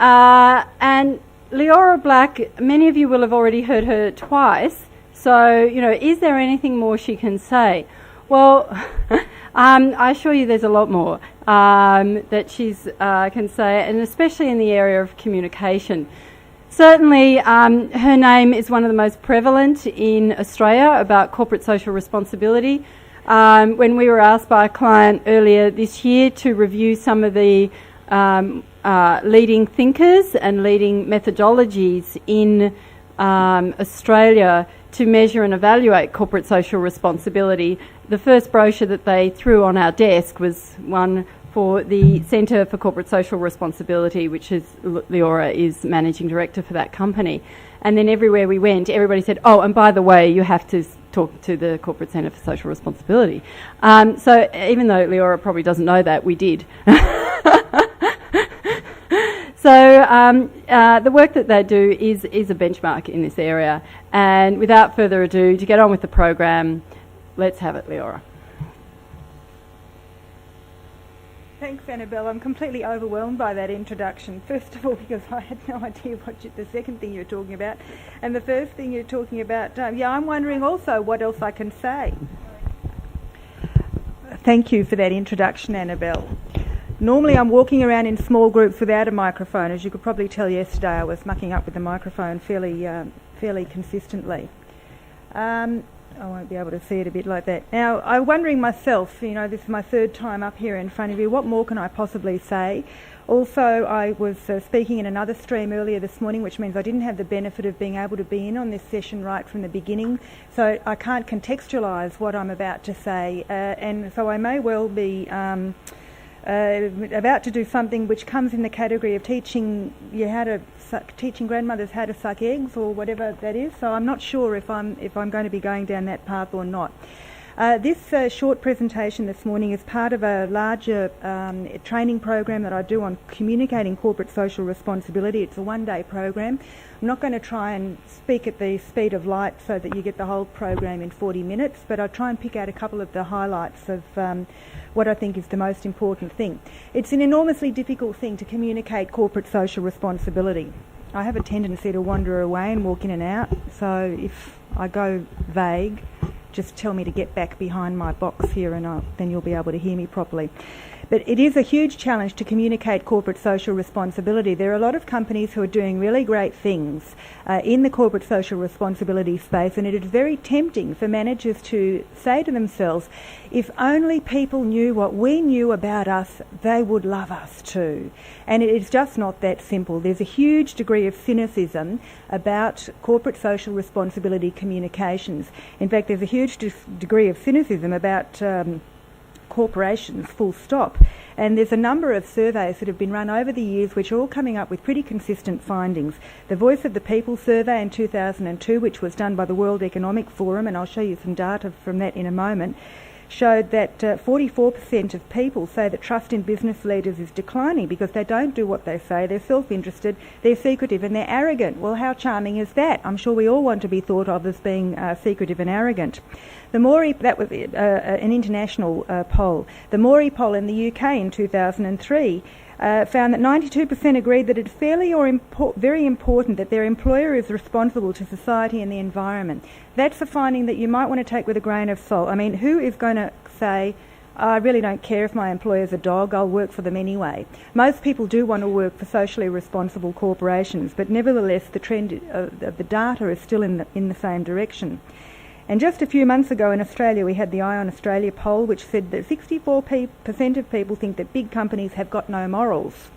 And Leeora Black, many of you will have already heard her twice. So, is there anything more she can say? Well, I assure you there's a lot more that she can say, and especially in the area of communication. Certainly, her name is one of the most prevalent in Australia about corporate social responsibility. When we were asked by a client earlier this year to review some of the leading thinkers and leading methodologies in Australia to measure and evaluate corporate social responsibility, the first brochure that they threw on our desk was one for the Centre for Corporate Social Responsibility, which is Leeora is managing director for that company. And then everywhere we went, everybody said, oh, and by the way, you have to talk to the Corporate Centre for Social Responsibility. So even though Leeora probably doesn't know that, we did. So the work that they do is a benchmark in this area. And without further ado, to get on with the program, let's have it, Leeora. Thanks, Annabelle. I'm completely overwhelmed by that introduction. First of all, because I had no idea the second thing you're talking about. And the first thing you're talking about, I'm wondering also what else I can say. Thank you for that introduction, Annabelle. Normally I'm walking around in small groups without a microphone. As you could probably tell yesterday, I was mucking up with the microphone fairly consistently. I won't be able to see it a bit like that. Now, I'm wondering myself, this is my third time up here in front of you, what more can I possibly say? Also, I was speaking in another stream earlier this morning, which means I didn't have the benefit of being able to be in on this session right from the beginning, so I can't contextualise what I'm about to say, and so I may well be about to do something which comes in the category of teaching grandmothers how to suck eggs or whatever that is. So I'm not sure if I'm going to be going down that path or not. This short presentation this morning is part of a larger training program that I do on communicating corporate social responsibility. It's a one-day program. I'm not going to try and speak at the speed of light so that you get the whole program in 40 minutes, but I'll try and pick out a couple of the highlights of what I think is the most important thing. It's an enormously difficult thing to communicate corporate social responsibility. I have a tendency to wander away and walk in and out, so if I go vague, just tell me to get back behind my box here and then you'll be able to hear me properly. But it is a huge challenge to communicate corporate social responsibility. There are a lot of companies who are doing really great things in the corporate social responsibility space, and it is very tempting for managers to say to themselves, if only people knew what we knew about us, they would love us too. And it is just not that simple. There's a huge degree of cynicism about corporate social responsibility communications. In fact, there's a huge degree of cynicism about corporations, full stop. And there's a number of surveys that have been run over the years which are all coming up with pretty consistent findings. The Voice of the People survey in 2002, which was done by the World Economic Forum, and I'll show you some data from that in a moment, showed that 44% of people say that trust in business leaders is declining because they don't do what they say, they're self-interested, they're secretive and they're arrogant. Well, how charming is that? I'm sure we all want to be thought of as being secretive and arrogant. The Morey, that was an international poll. The Morey poll in the UK in 2003 found that 92% agreed that it's fairly or very important that their employer is responsible to society and the environment. That's a finding that you might want to take with a grain of salt. I mean, who is going to say, I really don't care if my employer's a dog, I'll work for them anyway? Most people do want to work for socially responsible corporations, but nevertheless the trend of the data is still in the same direction. And just a few months ago in Australia, we had the Eye on Australia poll, which said that 64% of people think that big companies have got no morals.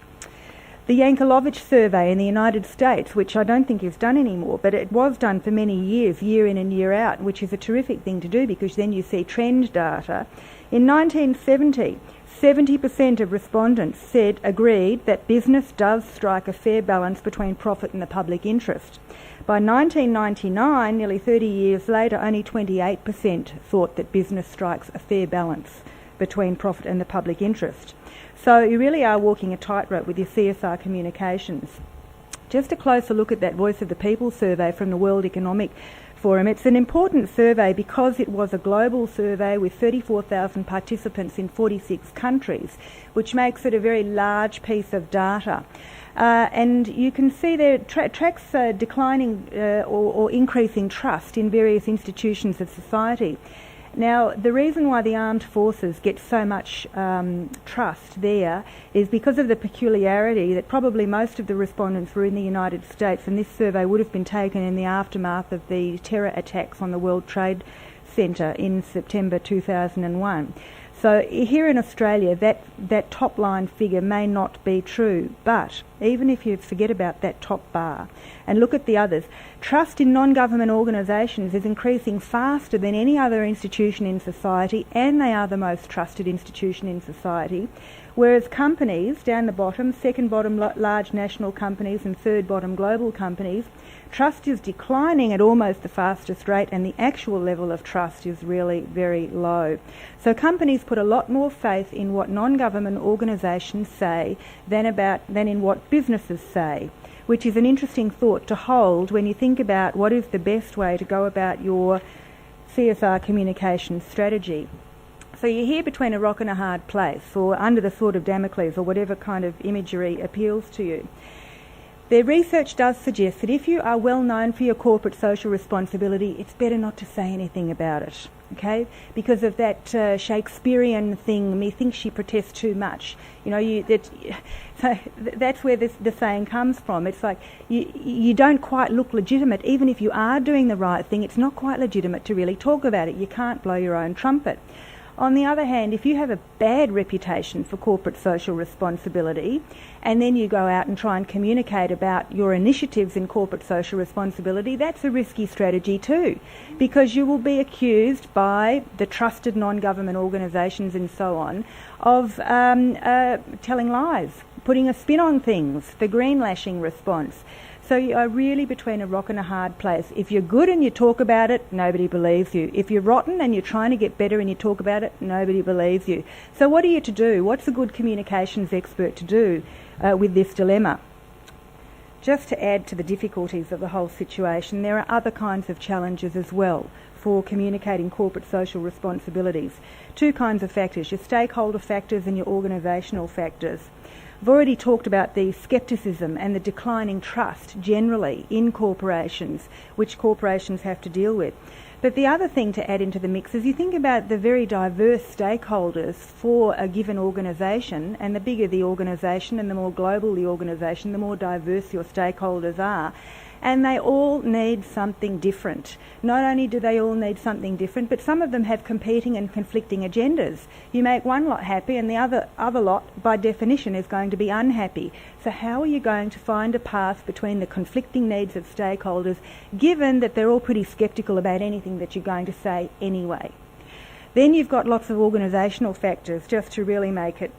The Yankelovich survey in the United States, which I don't think is done anymore, but it was done for many years, year in and year out, which is a terrific thing to do because then you see trend data. In 1970, 70% of respondents agreed that business does strike a fair balance between profit and the public interest. By 1999, nearly 30 years later, only 28% thought that business strikes a fair balance between profit and the public interest. So you really are walking a tightrope with your CSR communications. Just a closer look at that Voice of the People survey from the World Economic Forum. It's an important survey because it was a global survey with 34,000 participants in 46 countries, which makes it a very large piece of data. And you can see there tracks declining or increasing trust in various institutions of society. Now, the reason why the armed forces get so much trust there is because of the peculiarity that probably most of the respondents were in the United States, and this survey would have been taken in the aftermath of the terror attacks on the World Trade Center in September 2001. So here in Australia, that top line figure may not be true, but even if you forget about that top bar and look at the others, trust in non-government organisations is increasing faster than any other institution in society, and they are the most trusted institution in society, whereas companies, down the bottom, second bottom large national companies and third bottom global companies, trust is declining at almost the fastest rate, and the actual level of trust is really very low. So companies put a lot more faith in what non-government organisations say than in what businesses say, which is an interesting thought to hold when you think about what is the best way to go about your CSR communication strategy. So you're here between a rock and a hard place, or under the sword of Damocles, or whatever kind of imagery appeals to you. Their research does suggest that if you are well known for your corporate social responsibility, it's better not to say anything about it, okay? Because of that Shakespearean thing, methinks she protests too much. You know, so that's where the saying comes from. It's like you don't quite look legitimate. Even if you are doing the right thing, it's not quite legitimate to really talk about it. You can't blow your own trumpet. On the other hand, if you have a bad reputation for corporate social responsibility, and then you go out and try and communicate about your initiatives in corporate social responsibility, that's a risky strategy too, because you will be accused by the trusted non-government organisations and so on of telling lies, putting a spin on things, the greenlashing response. So you are really between a rock and a hard place. If you're good and you talk about it, nobody believes you. If you're rotten and you're trying to get better and you talk about it, nobody believes you. So what are you to do? What's a good communications expert to do with this dilemma? Just to add to the difficulties of the whole situation, there are other kinds of challenges as well for communicating corporate social responsibilities. Two kinds of factors, your stakeholder factors and your organisational factors. I've already talked about the scepticism and the declining trust generally in corporations, which corporations have to deal with. But the other thing to add into the mix is you think about the very diverse stakeholders for a given organisation, and the bigger the organisation and the more global the organisation, the more diverse your stakeholders are. And they all need something different. Not only do they all need something different, but some of them have competing and conflicting agendas. You make one lot happy and the other lot, by definition, is going to be unhappy. So how are you going to find a path between the conflicting needs of stakeholders, given that they're all pretty sceptical about anything that you're going to say anyway? Then you've got lots of organisational factors just to really make it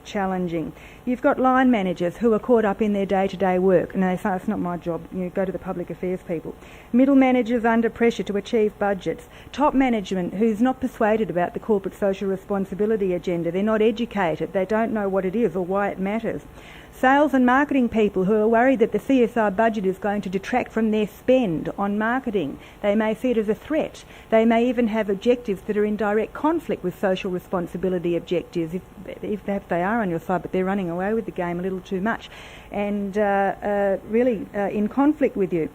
challenging. You've got line managers who are caught up in their day-to-day work and they say, it's not my job, you go to the public affairs people. Middle managers under pressure to achieve budgets. Top management who's not persuaded about the corporate social responsibility agenda. They're not educated, they don't know what it is or why it matters. Sales and marketing people who are worried that the CSR budget is going to detract from their spend on marketing. They may see it as a threat. They may even have objectives that are in direct conflict with social responsibility objectives, if they are on your side, but they're running away with the game a little too much and really in conflict with you.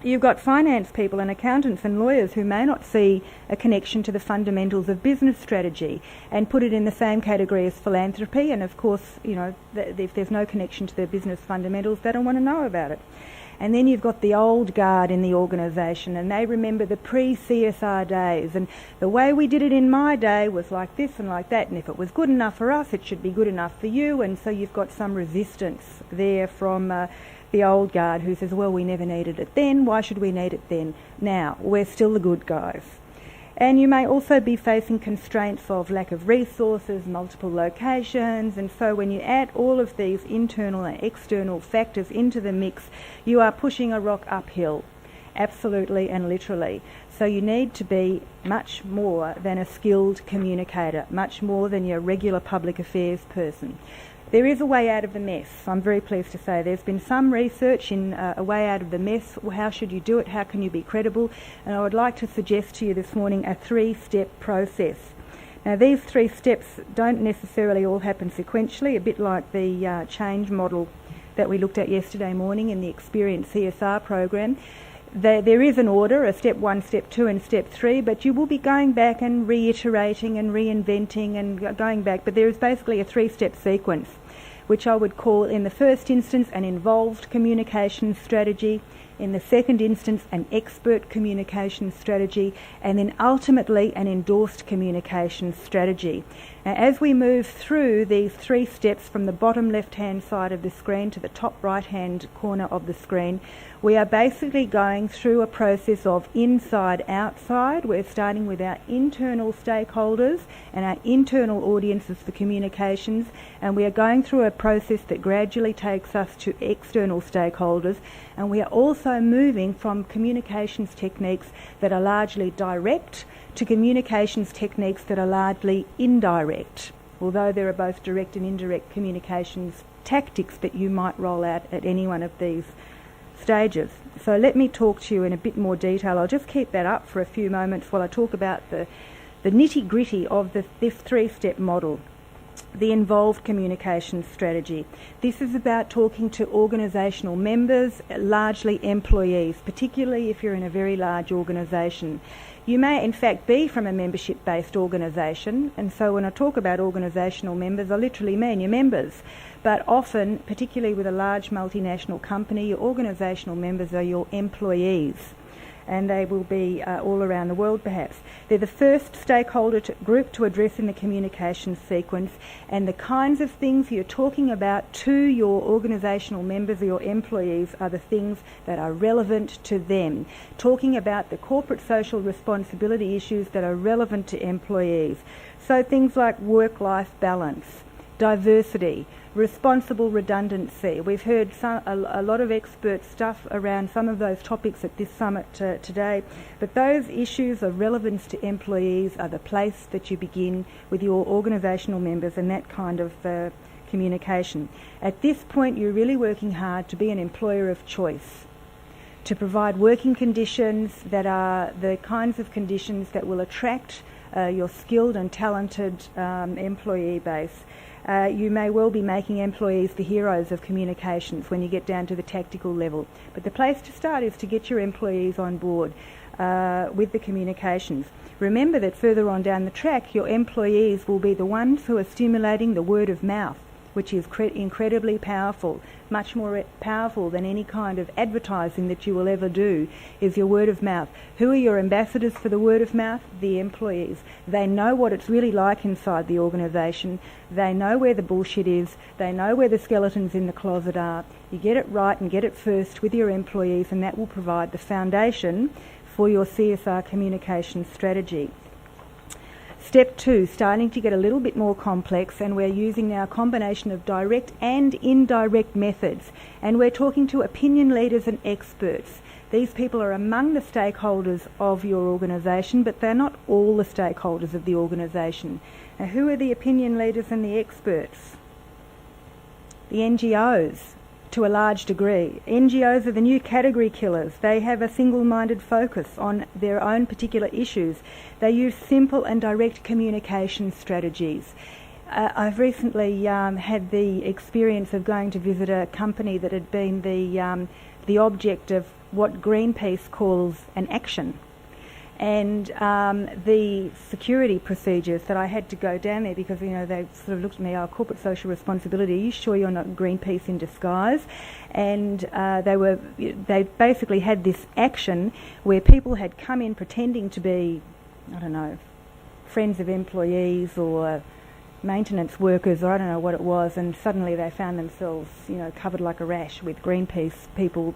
You've got finance people and accountants and lawyers who may not see a connection to the fundamentals of business strategy and put it in the same category as philanthropy. And of course, you know, if there's no connection to their business fundamentals, they don't want to know about it. And then you've got the old guard in the organisation, and they remember the pre-CSR days, and the way we did it in my day was like this and like that, and if it was good enough for us, it should be good enough for you. And so you've got some resistance there from the old guard who says, well, we never needed it then, why should we need it then? Now, we're still the good guys. And you may also be facing constraints of lack of resources, multiple locations, and so when you add all of these internal and external factors into the mix, you are pushing a rock uphill, absolutely and literally. So you need to be much more than a skilled communicator, much more than your regular public affairs person. There is a way out of the mess, I'm very pleased to say. There's been some research in a way out of the mess. How should you do it? How can you be credible? And I would like to suggest to you this morning a 3-step process. Now, these 3 steps don't necessarily all happen sequentially, a bit like the change model that we looked at yesterday morning in the Experience CSR program. There is an order, a step 1, step 2 and step 3, but you will be going back and reiterating and reinventing and going back. But there is basically a 3-step sequence, which I would call in the first instance an involved communication strategy, in the second instance an expert communication strategy, and then ultimately an endorsed communication strategy. Now, as we move through these 3 steps from the bottom left-hand side of the screen to the top right-hand corner of the screen, we are basically going through a process of inside-outside. We're starting with our internal stakeholders and our internal audiences for communications, and we are going through a process that gradually takes us to external stakeholders, and we are also moving from communications techniques that are largely direct to communications techniques that are largely indirect, although there are both direct and indirect communications tactics that you might roll out at any one of these stages. So let me talk to you in a bit more detail. I'll just keep that up for a few moments while I talk about the nitty-gritty of this 3-step model. The involved communication strategy. This is about talking to organisational members, largely employees, particularly if you're in a very large organisation. You may in fact be from a membership-based organisation, and so when I talk about organisational members, I literally mean your members. But often, particularly with a large multinational company, your organisational members are your employees, and they will be all around the world perhaps. They're the first stakeholder group to address in the communication sequence, and the kinds of things you're talking about to your organisational members or your employees are the things that are relevant to them. Talking about the corporate social responsibility issues that are relevant to employees. So things like work-life balance, diversity, responsible redundancy. We've heard a lot of expert stuff around some of those topics at this summit today, but those issues of relevance to employees are the place that you begin with your organisational members and that kind of communication. At this point, you're really working hard to be an employer of choice, to provide working conditions that are the kinds of conditions that will attract your skilled and talented employee base. You may well be making employees the heroes of communications when you get down to the tactical level. But the place to start is to get your employees on board with the communications. Remember that further on down the track, your employees will be the ones who are stimulating the word of mouth, which is incredibly powerful, much more powerful than any kind of advertising that you will ever do, is your word of mouth. Who are your ambassadors for the word of mouth? The employees. They know what it's really like inside the organisation. They know where the bullshit is. They know where the skeletons in the closet are. You get it right and get it first with your employees, and that will provide the foundation for your CSR communication strategy. Step 2, starting to get a little bit more complex, and we're using now a combination of direct and indirect methods, and we're talking to opinion leaders and experts. These people are among the stakeholders of your organisation, but they're not all the stakeholders of the organisation. Now, who are the opinion leaders and the experts? The NGOs, to a large degree. NGOs are the new category killers. They have a single-minded focus on their own particular issues. They use simple and direct communication strategies. I've recently had the experience of going to visit a company that had been the object of what Greenpeace calls an action. And the security procedures that I had to go down there, because they sort of looked at me, corporate social responsibility, are you sure you're not Greenpeace in disguise? And they basically had this action where people had come in pretending to be, I don't know, friends of employees or maintenance workers, or I don't know what it was, and suddenly they found themselves covered like a rash with Greenpeace people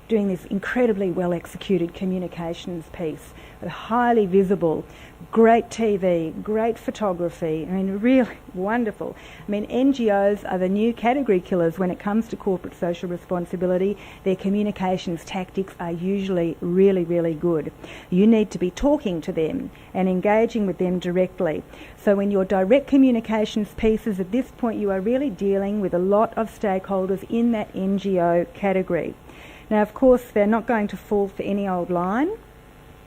doing this incredibly well executed communications piece, highly visible, great TV, great photography. I mean, really wonderful. I mean, NGOs are the new category killers when it comes to corporate social responsibility. Their communications tactics are usually really, really good. You need to be talking to them and engaging with them directly. So in your direct communications pieces, at this point you are really dealing with a lot of stakeholders in that NGO category. Now, of course, they're not going to fall for any old line.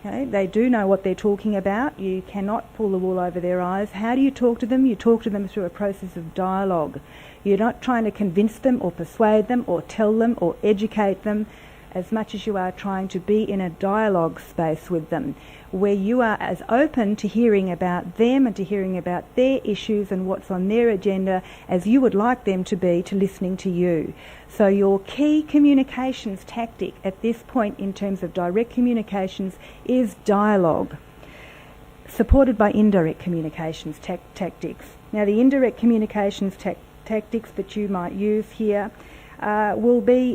Okay? They do know what they're talking about. You cannot pull the wool over their eyes. How do you talk to them? You talk to them through a process of dialogue. You're not trying to convince them or persuade them or tell them or educate them as much as you are trying to be in a dialogue space with them, where you are as open to hearing about them and to hearing about their issues and what's on their agenda as you would like them to be to listening to you. So your key communications tactic at this point in terms of direct communications is dialogue, supported by indirect communications tactics. Now, the indirect communications tactics that you might use here will be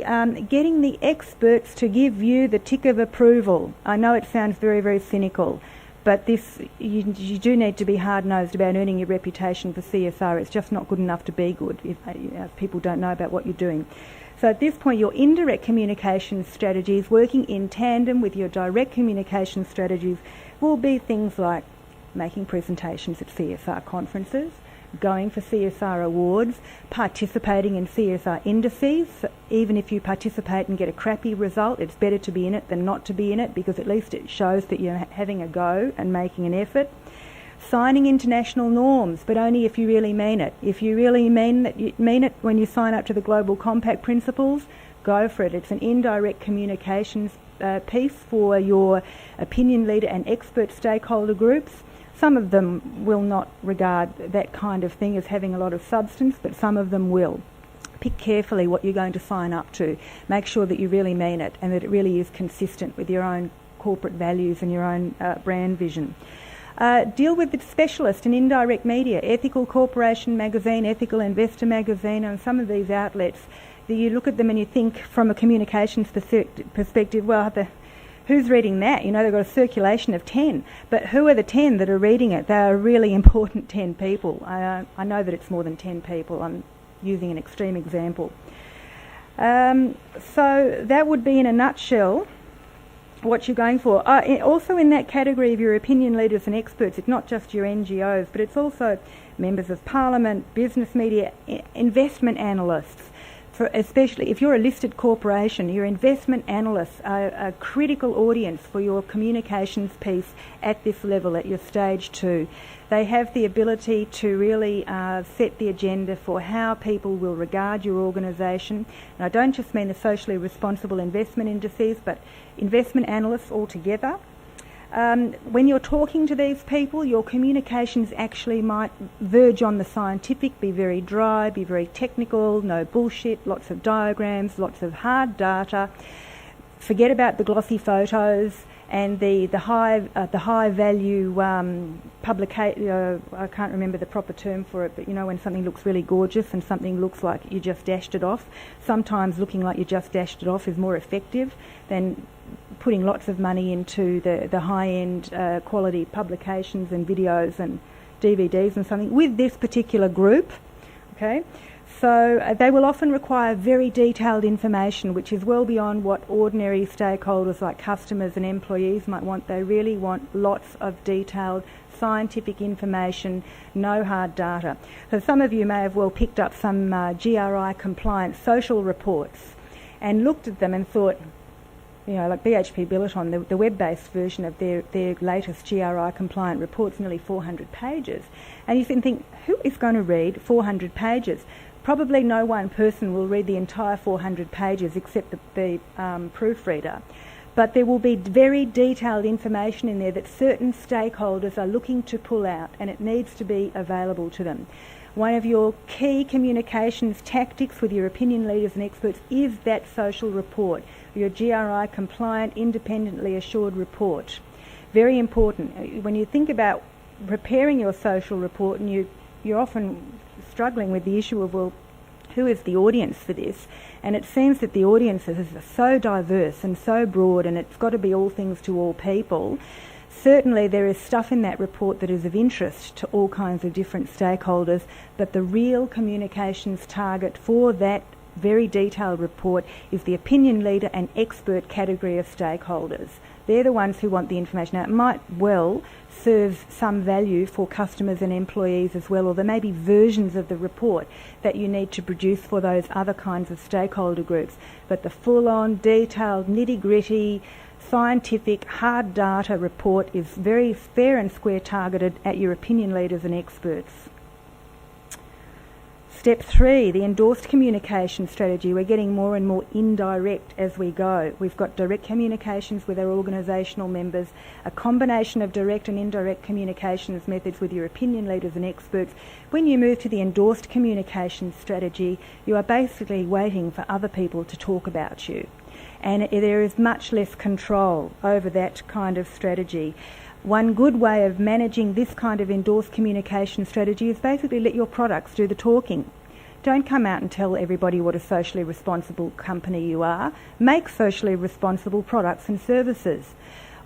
getting the experts to give you the tick of approval. I know it sounds very, very cynical, but this you do need to be hard-nosed about earning your reputation for CSR. It's just not good enough to be good if people don't know about what you're doing. So at this point, your indirect communication strategies, working in tandem with your direct communication strategies, will be things like making presentations at CSR conferences, going for CSR awards, participating in CSR indices. Even if you participate and get a crappy result, it's better to be in it than not to be in it, because at least it shows that you're having a go and making an effort. Signing international norms, but only if you really mean it. If you really mean it when you sign up to the Global Compact principles, go for it. It's an indirect communications piece for your opinion leader and expert stakeholder groups. Some of them will not regard that kind of thing as having a lot of substance, but some of them will. Pick carefully what you're going to sign up to. Make sure that you really mean it and that it really is consistent with your own corporate values and your own brand vision. Deal with the specialist and indirect media, Ethical Corporation magazine, Ethical Investor magazine, and some of these outlets. You look at them and you think from a communications perspective, well, who's reading that? You know, they've got a circulation of 10. But who are the 10 that are reading it? They are really important 10 people. I know that it's more than 10 people. I'm using an extreme example. So that would be in a nutshell what you're going for. Also in that category of your opinion leaders and experts, it's not just your NGOs, but it's also members of parliament, business media, investment analysts. Especially if you're a listed corporation, your investment analysts are a critical audience for your communications piece at this level, at your stage 2. They have the ability to really set the agenda for how people will regard your organisation. And I don't just mean the socially responsible investment indices, but investment analysts altogether. When you're talking to these people, your communications actually might verge on the scientific, be very dry, be very technical, no bullshit, lots of diagrams, lots of hard data. Forget about the glossy photos and the high value publication. I can't remember the proper term for it, but you know when something looks really gorgeous and something looks like you just dashed it off. Sometimes looking like you just dashed it off is more effective than putting lots of money into the high-end quality publications and videos and DVDs and something with this particular group. Okay, so they will often require very detailed information, which is well beyond what ordinary stakeholders like customers and employees might want. They really want lots of detailed scientific information, no hard data. So some of you may have well picked up some GRI compliant social reports and looked at them and thought, you know, like BHP Billiton, the web-based version of their latest GRI compliant report's nearly 400 pages. And you think, who is going to read 400 pages? Probably no one person will read the entire 400 pages except the proofreader. But there will be very detailed information in there that certain stakeholders are looking to pull out, and it needs to be available to them. One of your key communications tactics with your opinion leaders and experts is that social report, your GRI compliant, independently assured report. Very important. When you think about preparing your social report, and you're often struggling with the issue of, well, who is the audience for this? And it seems that the audiences are so diverse and so broad, and it's got to be all things to all people. Certainly there is stuff in that report that is of interest to all kinds of different stakeholders, but the real communications target for that very detailed report is the opinion leader and expert category of stakeholders. They're the ones who want the information. Now, it might well serve some value for customers and employees as well, or there may be versions of the report that you need to produce for those other kinds of stakeholder groups. But the full-on, detailed, nitty-gritty, scientific, hard data report is very fair and square targeted at your opinion leaders and experts. Step 3, the endorsed communication strategy. We're getting more and more indirect as we go. We've got direct communications with our organisational members, a combination of direct and indirect communications methods with your opinion leaders and experts. When you move to the endorsed communication strategy, you are basically waiting for other people to talk about you. And there is much less control over that kind of strategy. One good way of managing this kind of endorsed communication strategy is basically let your products do the talking. Don't come out and tell everybody what a socially responsible company you are. Make socially responsible products and services.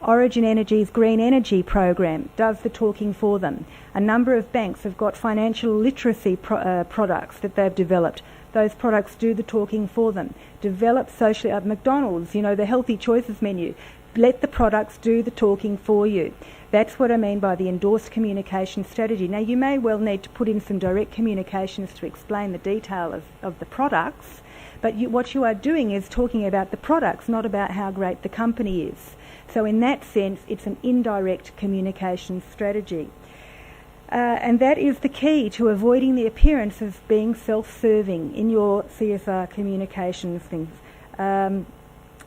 Origin Energy's Green Energy program does the talking for them. A number of banks have got financial literacy products that they've developed. Those products do the talking for them. Develop socially at McDonald's, the healthy choices menu. Let the products do the talking for you. That's what I mean by the endorsed communication strategy. Now, you may well need to put in some direct communications to explain the detail of the products, but what you are doing is talking about the products, not about how great the company is. So in that sense, it's an indirect communication strategy. And that is the key to avoiding the appearance of being self-serving in your CSR communications things.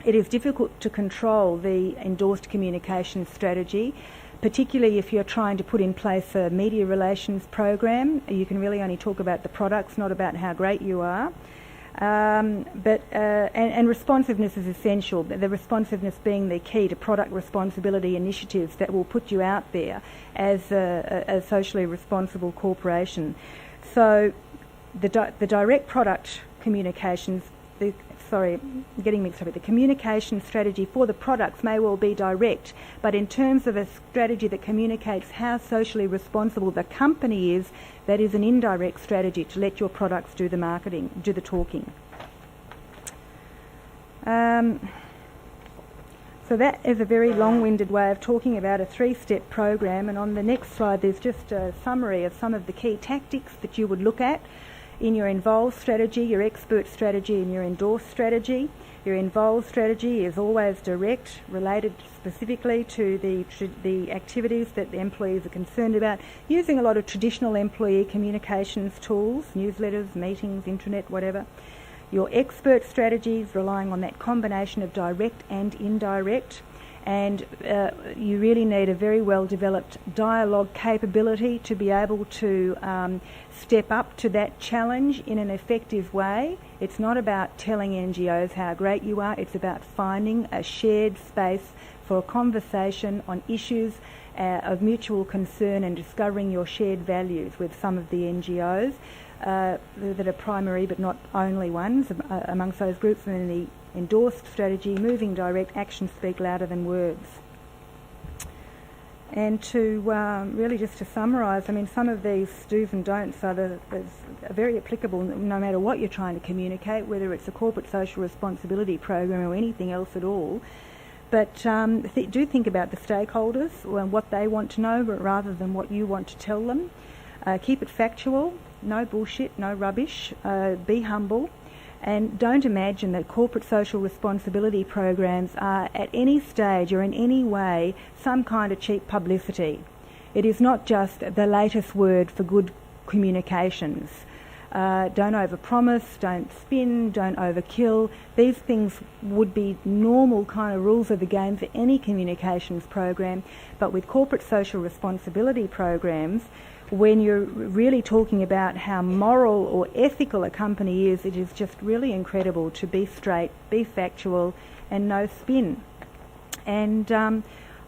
It is difficult to control the endorsed communication strategy, particularly if you're trying to put in place a media relations program. You can really only talk about the products, not about how great you are. And responsiveness is essential, the responsiveness being the key to product responsibility initiatives that will put you out there as a socially responsible corporation. So the direct product communications, getting mixed up. The communication strategy for the products may well be direct, but in terms of a strategy that communicates how socially responsible the company is, that is an indirect strategy to let your products do the marketing, do the talking. So that is a very long-winded way of talking about a 3-step program, and on the next slide there's just a summary of some of the key tactics that you would look at in your involved strategy, your expert strategy and your endorsed strategy. Your involved strategy is always direct, related specifically to the activities that the employees are concerned about, using a lot of traditional employee communications tools, newsletters, meetings, intranet, whatever. Your expert strategy is relying on that combination of direct and indirect, and you really need a very well developed dialogue capability to be able to step up to that challenge in an effective way. It's not about telling NGOs how great you are, it's about finding a shared space for a conversation on issues of mutual concern and discovering your shared values with some of the NGOs that are primary but not only ones amongst those groups. And then the endorsed strategy, moving direct, actions speak louder than words. And to really just to summarise, I mean, some of these do's and don'ts are very applicable no matter what you're trying to communicate, whether it's a corporate social responsibility program or anything else at all. But do think about the stakeholders and what they want to know rather than what you want to tell them. Keep it factual, no bullshit, no rubbish, be humble. And don't imagine that corporate social responsibility programs are at any stage or in any way some kind of cheap publicity. It is not just the latest word for good communications. Don't overpromise, don't spin, don't overkill. These things would be normal kind of rules of the game for any communications program, but with corporate social responsibility programs, when you're really talking about how moral or ethical a company is, it is just really incredible to be straight, be factual, and no spin. And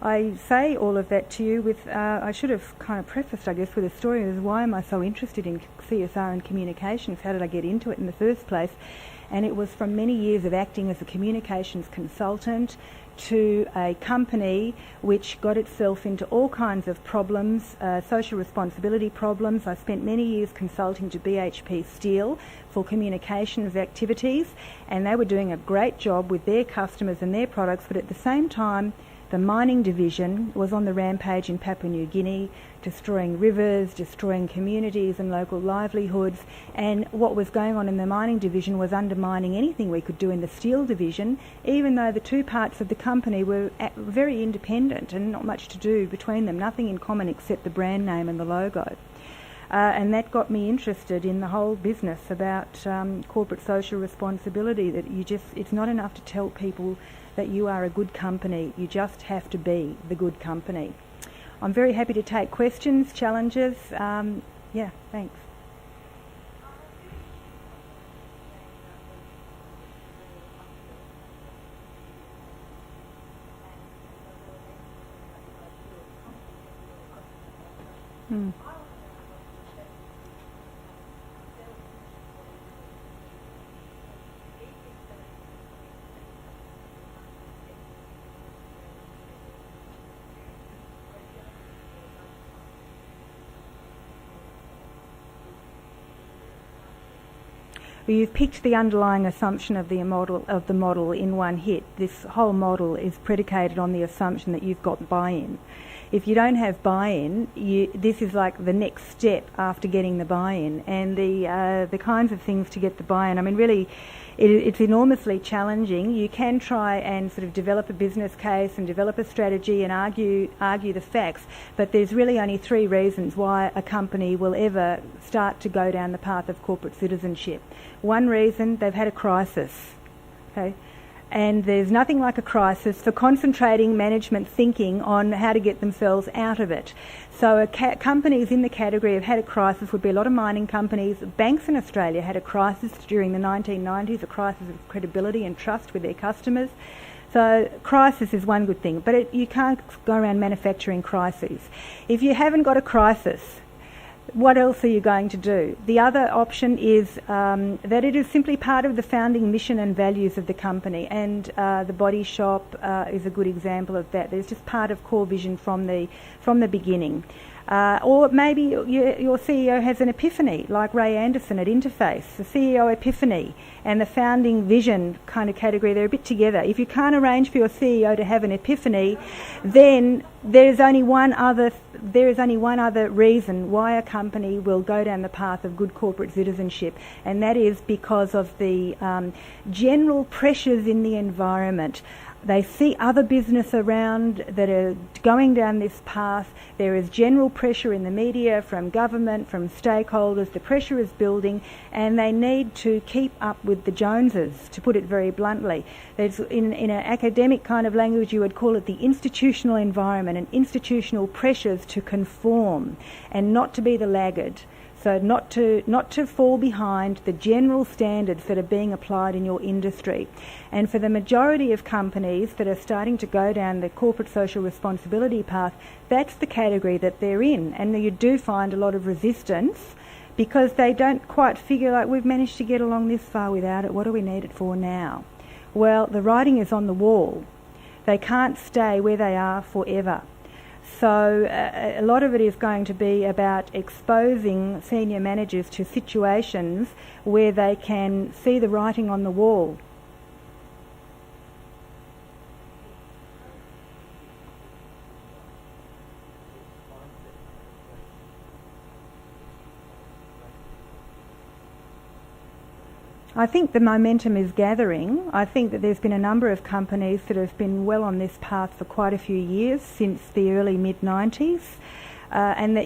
I say all of that to you with, I should have kind of prefaced, I guess, with a story of why am I so interested in CSR and communications? How did I get into it in the first place? And it was from many years of acting as a communications consultant to a company which got itself into all kinds of problems, social responsibility problems. I spent many years consulting to BHP Steel for communications activities, and they were doing a great job with their customers and their products, but at the same time the mining division was on the rampage in Papua New Guinea, destroying rivers, destroying communities and local livelihoods, and what was going on in the mining division was undermining anything we could do in the steel division, even though the two parts of the company were very independent and not much to do between them, nothing in common except the brand name and the logo. And that got me interested in the whole business about corporate social responsibility, that it's not enough to tell people that you are a good company, you just have to be the good company. I'm very happy to take questions, challenges. Yeah, thanks. Well, you've picked the underlying assumption of the model in one hit. This whole model is predicated on the assumption that you've got buy-in. If you don't have buy-in, this is like the next step after getting the buy-in, and the kinds of things to get the buy-in. I mean, really, it's enormously challenging. You can try and sort of develop a business case and develop a strategy and argue the facts, but there's really only three reasons why a company will ever start to go down the path of corporate citizenship. One reason, they've had a crisis, okay? And there's nothing like a crisis for concentrating management thinking on how to get themselves out of it. So companies in the category have had a crisis would be a lot of mining companies. Banks in Australia had a crisis during the 1990s, a crisis of credibility and trust with their customers. So crisis is one good thing, but you can't go around manufacturing crises. If you haven't got a crisis, what else are you going to do? The other option is that it is simply part of the founding mission and values of the company, and the Body Shop is a good example of that. There's just part of core vision from the beginning. Or maybe your CEO has an epiphany, like Ray Anderson at Interface, the CEO epiphany and the founding vision kind of category, they're a bit together. If you can't arrange for your CEO to have an epiphany, then there is only one other reason why a company will go down the path of good corporate citizenship, and that is because of the general pressures in the environment. They see other business around that are going down this path. There is general pressure in the media, from government, from stakeholders. The pressure is building, and they need to keep up with the Joneses, to put it very bluntly. There's, in an academic kind of language, you would call it the institutional environment and institutional pressures to conform and not to be the laggard. So not to fall behind the general standards that are being applied in your industry. And for the majority of companies that are starting to go down the corporate social responsibility path, that's the category that they're in. And you do find a lot of resistance because they don't quite figure, like, we've managed to get along this far without it, what do we need it for now? Well, the writing is on the wall. They can't stay where they are forever. So a lot of it is going to be about exposing senior managers to situations where they can see the writing on the wall. I think the momentum is gathering. I think that there's been a number of companies that have been well on this path for quite a few years, since the early mid-90s, and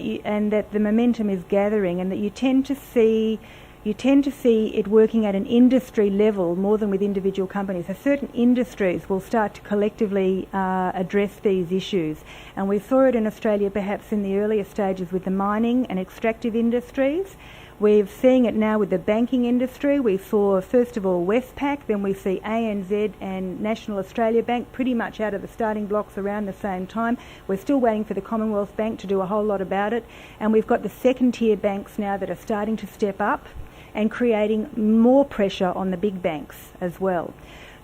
that the momentum is gathering, and that you tend to see it working at an industry level more than with individual companies. So certain industries will start to collectively address these issues, and we saw it in Australia perhaps in the earlier stages with the mining and extractive industries, We're seeing it now with the banking industry. We saw, first of all, Westpac, then we see ANZ and National Australia Bank pretty much out of the starting blocks around the same time. We're still waiting for the Commonwealth Bank to do a whole lot about it. And we've got the second-tier banks now that are starting to step up and creating more pressure on the big banks as well.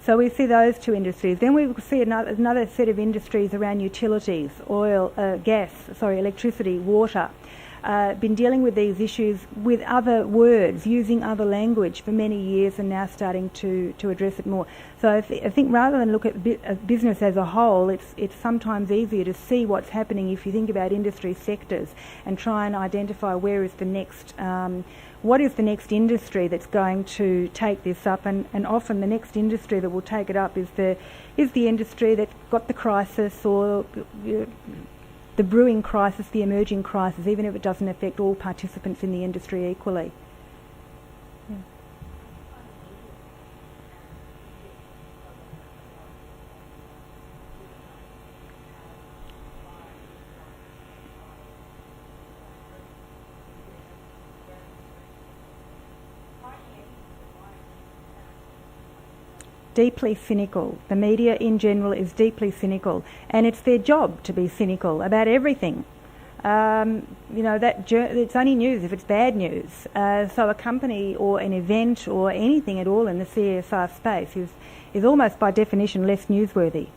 So we see those two industries. Then we see another set of industries around utilities, electricity, water. Been dealing with these issues with other words, using other language for many years, and now starting to address it more. So I think rather than look at business as a whole, it's sometimes easier to see what's happening if you think about industry sectors and try and identify where is the next, what is the next industry that's going to take this up, and often the next industry that will take it up is the industry that's got the crisis or the brewing crisis, the emerging crisis, even if it doesn't affect all participants in the industry equally. Yeah. Deeply cynical. The media in general is deeply cynical, and it's their job to be cynical about everything. It's only news if it's bad news. So a company or an event or anything at all in the CSR space is almost by definition less newsworthy.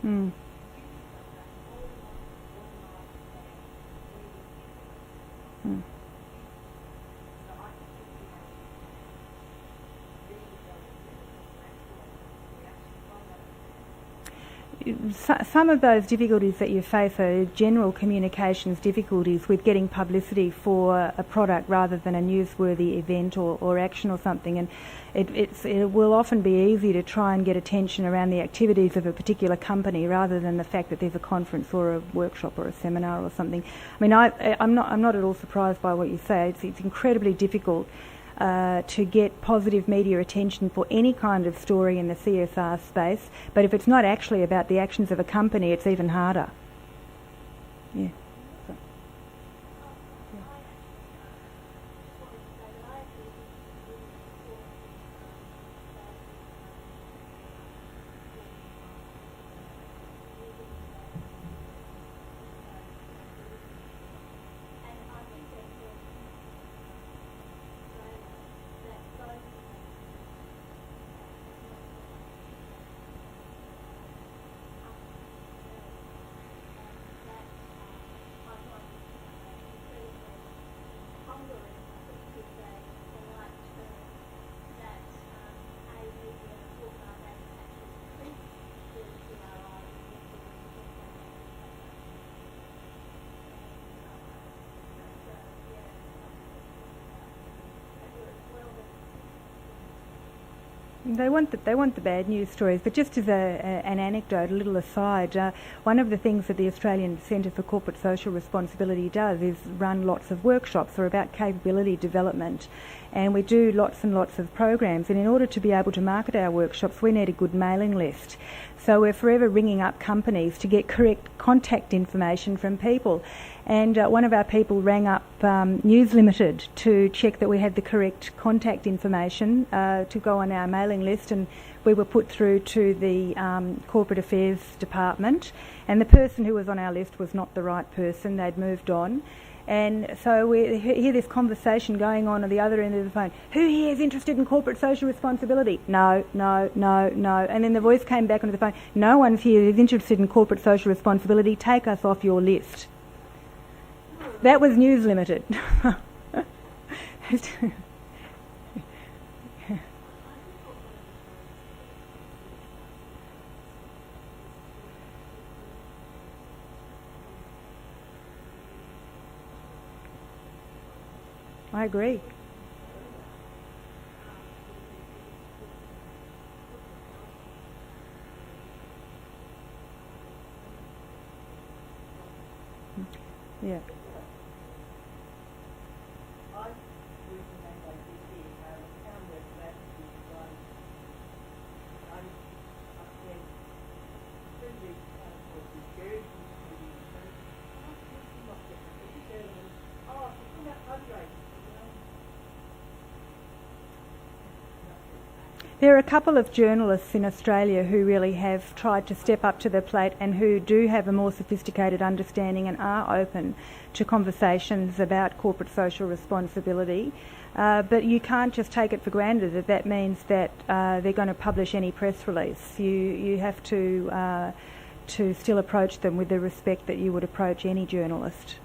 Mm. Mm. Some of those difficulties that you face are general communications difficulties with getting publicity for a product rather than a newsworthy event or action or something, and it will often be easy to try and get attention around the activities of a particular company rather than the fact that there's a conference or a workshop or a seminar or something. I mean, I'm not at all surprised by what you say. It's incredibly difficult to get positive media attention for any kind of story in the CSR space, but if it's not actually about the actions of a company, it's even harder. Yeah. So, yeah. They want the bad news stories, but just as an anecdote, a little aside, one of the things that the Australian Centre for Corporate Social Responsibility does is run lots of workshops that are about capability development, and we do lots and lots of programs, and in order to be able to market our workshops we need a good mailing list. So we're forever ringing up companies to get correct contact information from people. And one of our people rang up News Limited to check that we had the correct contact information to go on our mailing list, and we were put through to the Corporate Affairs Department, and the person who was on our list was not the right person. They'd moved on. And so we hear this conversation going on at the other end of the phone. Who here is interested in corporate social responsibility? No. And then the voice came back onto the phone. No one's here is interested in corporate social responsibility. Take us off your list. That was News Limited. I agree. Yeah. There are a couple of journalists in Australia who really have tried to step up to the plate and who do have a more sophisticated understanding and are open to conversations about corporate social responsibility. But you can't just take it for granted that that means that they're going to publish any press release. You have to still approach them with the respect that you would approach any journalist.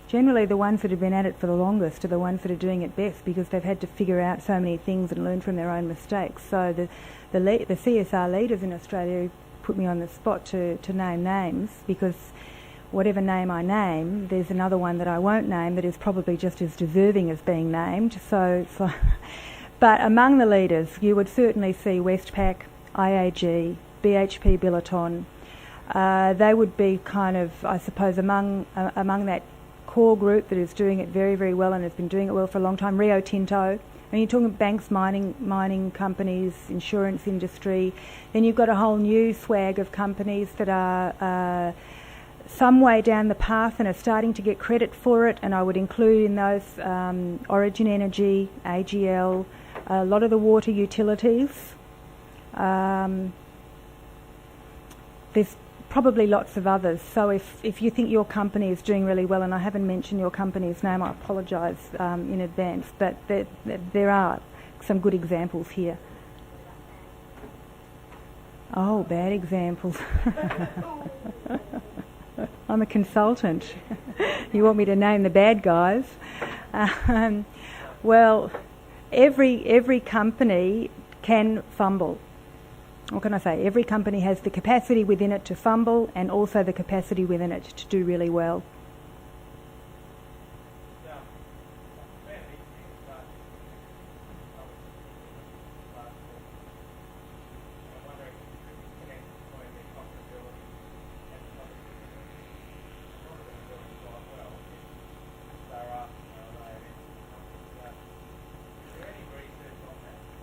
Generally, the ones that have been at it for the longest are the ones that are doing it best because they've had to figure out so many things and learn from their own mistakes. So the CSR leaders in Australia put me on the spot to name names, because whatever name I name, there's another one that I won't name that is probably just as deserving as being named. So but among the leaders, you would certainly see Westpac, IAG, BHP Billiton. They would be kind of, I suppose, among that core group that is doing it very, very well and has been doing it well for a long time. Rio Tinto. When you're talking banks, mining companies, insurance industry, then you've got a whole new swag of companies that are some way down the path and are starting to get credit for it, and I would include in those Origin Energy, AGL, a lot of the water utilities. There's probably lots of others. So if you think your company is doing really well, and I haven't mentioned your company's name, I apologise in advance, but there are some good examples here. Oh, bad examples. I'm a consultant. You want me to name the bad guys? Well, every company can fumble. What can I say? Every company has the capacity within it to fumble and also the capacity within it to do really well.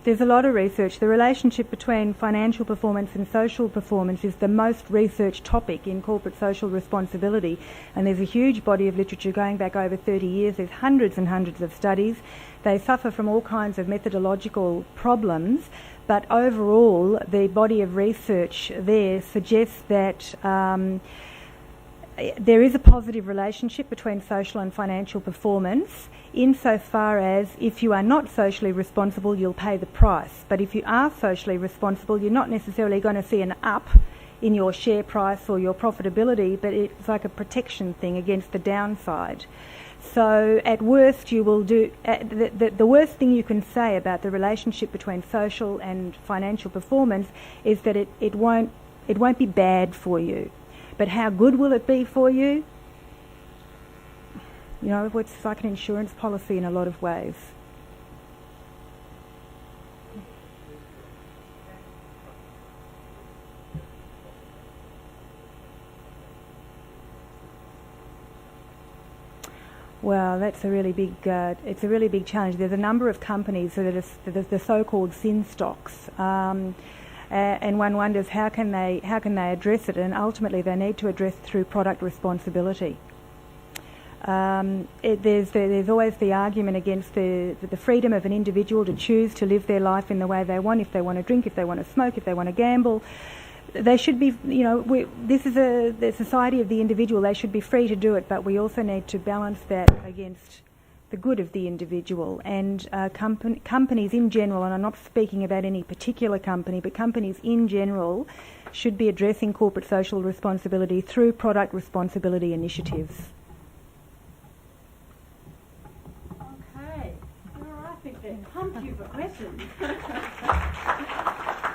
There's a lot of research. The relationship between financial performance and social performance is the most researched topic in corporate social responsibility, and there's a huge body of literature going back over 30 years. There's hundreds and hundreds of studies. They suffer from all kinds of methodological problems, but overall the body of research there suggests that there is a positive relationship between social and financial performance, insofar as if you are not socially responsible, you'll pay the price. But if you are socially responsible, you're not necessarily going to see an up in your share price or your profitability, but it's like a protection thing against the downside. So at worst, you will do the worst thing you can say about the relationship between social and financial performance is that it won't be bad for you. But how good will it be for you? You know, it's like an insurance policy in a lot of ways. Well, that's a really big. It's a really big challenge. There's a number of companies that are the so-called sin stocks. And one wonders how can they address it, and ultimately they need to address it through product responsibility. There's always the argument against the freedom of an individual to choose to live their life in the way they want. If they want to drink, if they want to smoke, if they want to gamble, they should be. You know, this is the society of the individual. They should be free to do it, but we also need to balance that against the good of the individual. And companies in general, and I'm not speaking about any particular company, but companies in general should be addressing corporate social responsibility through product responsibility initiatives. Okay. Well, I think they're pumped you for questions.